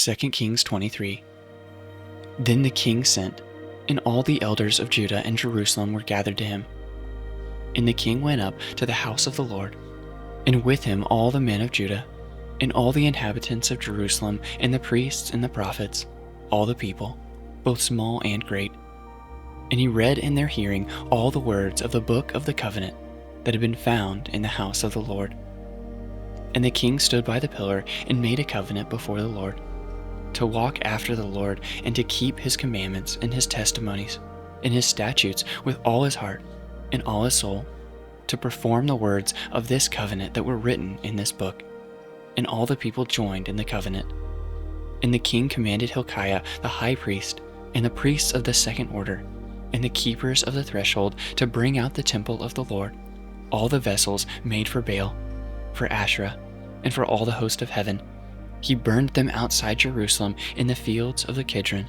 2 Kings 23. Then the king sent, and all the elders of Judah and Jerusalem were gathered to him. And the king went up to the house of the Lord, and with him all the men of Judah, and all the inhabitants of Jerusalem, and the priests and the prophets, all the people, both small and great. And he read in their hearing all the words of the book of the covenant that had been found in the house of the Lord. And the king stood by the pillar and made a covenant before the Lord, to walk after the Lord and to keep his commandments and his testimonies and his statutes with all his heart and all his soul, to perform the words of this covenant that were written in this book. And all the people joined in the covenant. And the king commanded Hilkiah the high priest, and the priests of the second order, and the keepers of the threshold to bring out the temple of the Lord, all the vessels made for Baal, for Asherah, and for all the host of heaven. He burned them outside Jerusalem in the fields of the Kidron,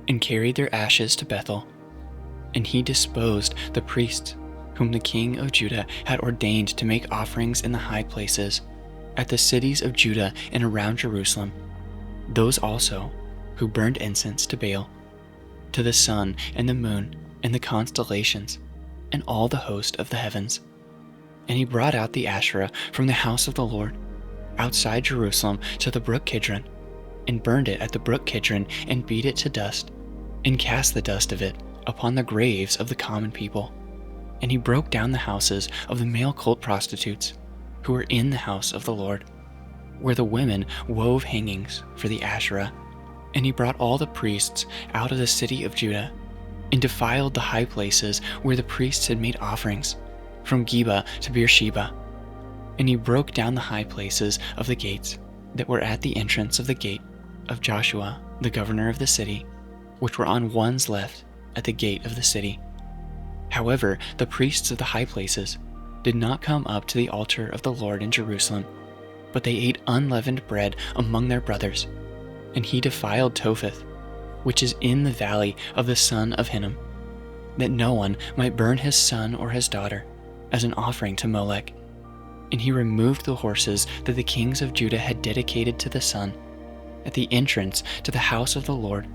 and carried their ashes to Bethel. And he disposed the priests, whom the king of Judah had ordained to make offerings in the high places, at the cities of Judah and around Jerusalem, those also who burned incense to Baal, to the sun and the moon and the constellations, and all the host of the heavens. And he brought out the Asherah from the house of the Lord, outside Jerusalem to the brook Kidron, and burned it at the brook Kidron, and beat it to dust, and cast the dust of it upon the graves of the common people. And he broke down the houses of the male cult prostitutes, who were in the house of the Lord, where the women wove hangings for the Asherah. And he brought all the priests out of the city of Judah, and defiled the high places where the priests had made offerings, from Geba to Beersheba. And he broke down the high places of the gates that were at the entrance of the gate of Joshua, the governor of the city, which were on one's left at the gate of the city. However, the priests of the high places did not come up to the altar of the Lord in Jerusalem, but they ate unleavened bread among their brothers. And he defiled Topheth, which is in the valley of the son of Hinnom, that no one might burn his son or his daughter as an offering to Molech. And he removed the horses that the kings of Judah had dedicated to the sun, at the entrance to the house of the Lord,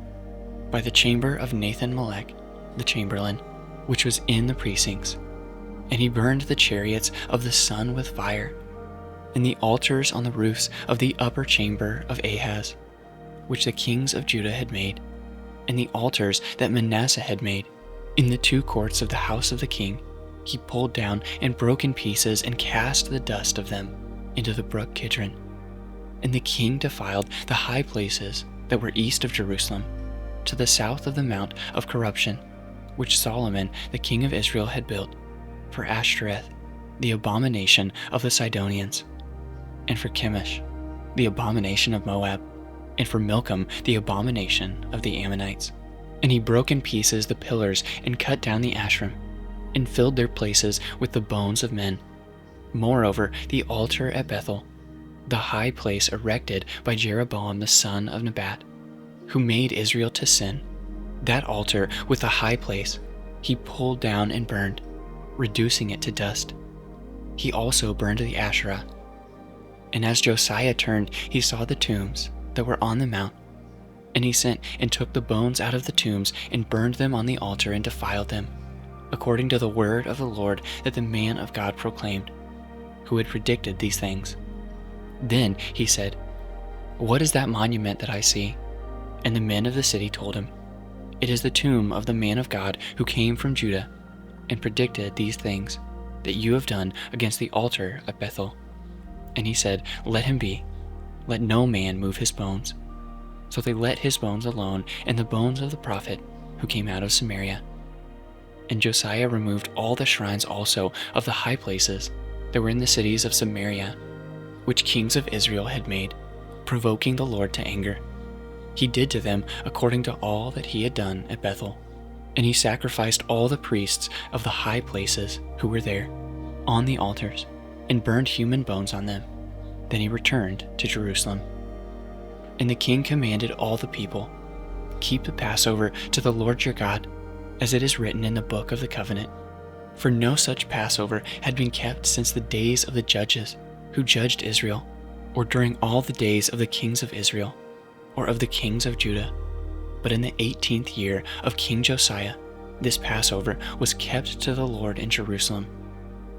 by the chamber of Nathan-Melech, the chamberlain, which was in the precincts. And he burned the chariots of the sun with fire, and the altars on the roofs of the upper chamber of Ahaz, which the kings of Judah had made, and the altars that Manasseh had made, in the two courts of the house of the king, he pulled down and broke in pieces and cast the dust of them into the brook Kidron. And the king defiled the high places that were east of Jerusalem, to the south of the Mount of Corruption, which Solomon the king of Israel had built, for Ashtoreth, the abomination of the Sidonians, and for Chemosh, the abomination of Moab, and for Milcom, the abomination of the Ammonites. And he broke in pieces the pillars and cut down the Asherim, and filled their places with the bones of men. Moreover, the altar at Bethel, the high place erected by Jeroboam the son of Nebat, who made Israel to sin, that altar with the high place he pulled down and burned, reducing it to dust. He also burned the Asherah. And as Josiah turned, he saw the tombs that were on the mount, and he sent and took the bones out of the tombs and burned them on the altar and defiled them, according to the word of the Lord that the man of God proclaimed, who had predicted these things. Then he said, "What is that monument that I see?" And the men of the city told him, "It is the tomb of the man of God who came from Judah, and predicted these things that you have done against the altar at Bethel." And he said, "Let him be. Let no man move his bones." So they let his bones alone, and the bones of the prophet who came out of Samaria. And Josiah removed all the shrines also of the high places that were in the cities of Samaria, which kings of Israel had made, provoking the Lord to anger. He did to them according to all that he had done at Bethel. And he sacrificed all the priests of the high places who were there on the altars, and burned human bones on them. Then he returned to Jerusalem. And the king commanded all the people, "Keep the Passover to the Lord your God, as it is written in the book of the covenant." For no such Passover had been kept since the days of the judges who judged Israel, or during all the days of the kings of Israel. or of the kings of Judah. But in the 18th year of King Josiah, this Passover was kept to the Lord in Jerusalem.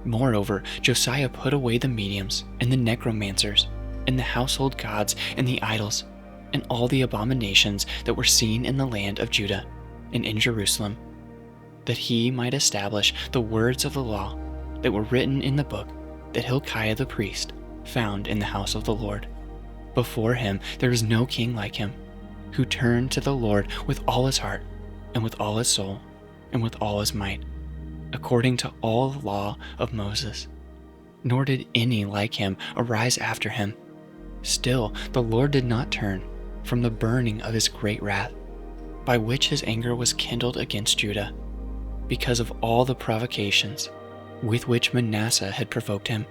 Moreover, Josiah put away the mediums and the necromancers and the household gods and the idols and all the abominations that were seen in the land of Judah and in Jerusalem, that he might establish the words of the law that were written in the book that Hilkiah the priest found in the house of the Lord. Before him there was no king like him, who turned to the Lord with all his heart and with all his soul and with all his might, according to all the law of Moses. Nor did any like him arise after him. Still the Lord did not turn from the burning of his great wrath, by which his anger was kindled against Judah, because of all the provocations with which Manasseh had provoked him.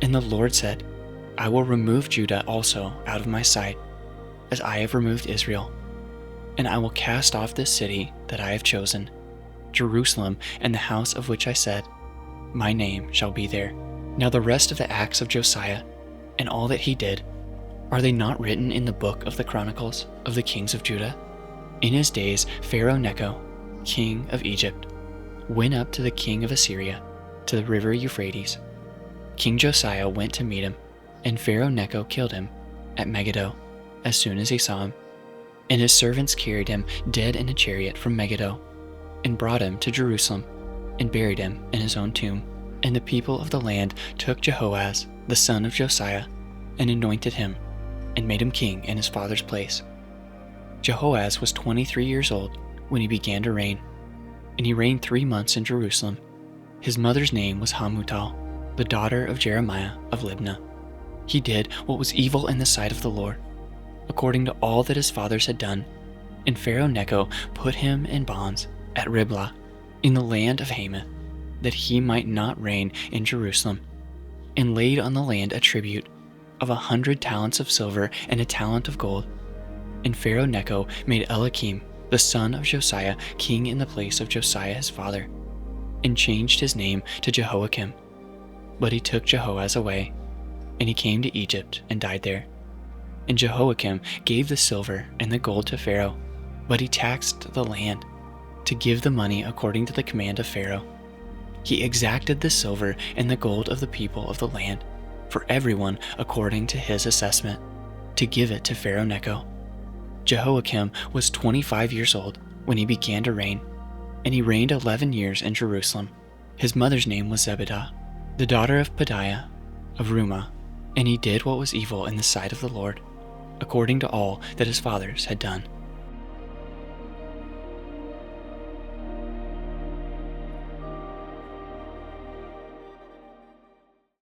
And the Lord said, I will remove Judah also out of my sight, as I have removed Israel. And I will cast off this city that I have chosen, Jerusalem, and the house of which I said, my name shall be there. Now the rest of the acts of Josiah, and all that he did, are they not written in the book of the Chronicles of the kings of Judah? In his days Pharaoh Necho, king of Egypt, went up to the king of Assyria, to the river Euphrates. King Josiah went to meet him, and Pharaoh Necho killed him at Megiddo as soon as he saw him. And his servants carried him dead in a chariot from Megiddo, and brought him to Jerusalem, and buried him in his own tomb. And the people of the land took Jehoahaz, the son of Josiah, and anointed him, and made him king in his father's place. Jehoahaz was 23 years old when he began to reign, and he reigned 3 months in Jerusalem. His mother's name was Hamutal, the daughter of Jeremiah of Libnah. He did what was evil in the sight of the Lord, according to all that his fathers had done. And Pharaoh Necho put him in bonds at Riblah, in the land of Hamath, that he might not reign in Jerusalem, and laid on the land a tribute of 100 talents of silver and a talent of gold. And Pharaoh Necho made Eliakim, the son of Josiah, king in the place of Josiah his father, and changed his name to Jehoiakim. But he took Jehoahaz away, and he came to Egypt and died there. And Jehoiakim gave the silver and the gold to Pharaoh, but he taxed the land to give the money according to the command of Pharaoh. He exacted the silver and the gold of the people of the land, for everyone according to his assessment, to give it to Pharaoh Necho. Jehoiakim was 25 years old when he began to reign, and he reigned 11 years in Jerusalem. His mother's name was Zebidah, the daughter of Pedaiah of Rumah, and he did what was evil in the sight of the Lord, according to all that his fathers had done.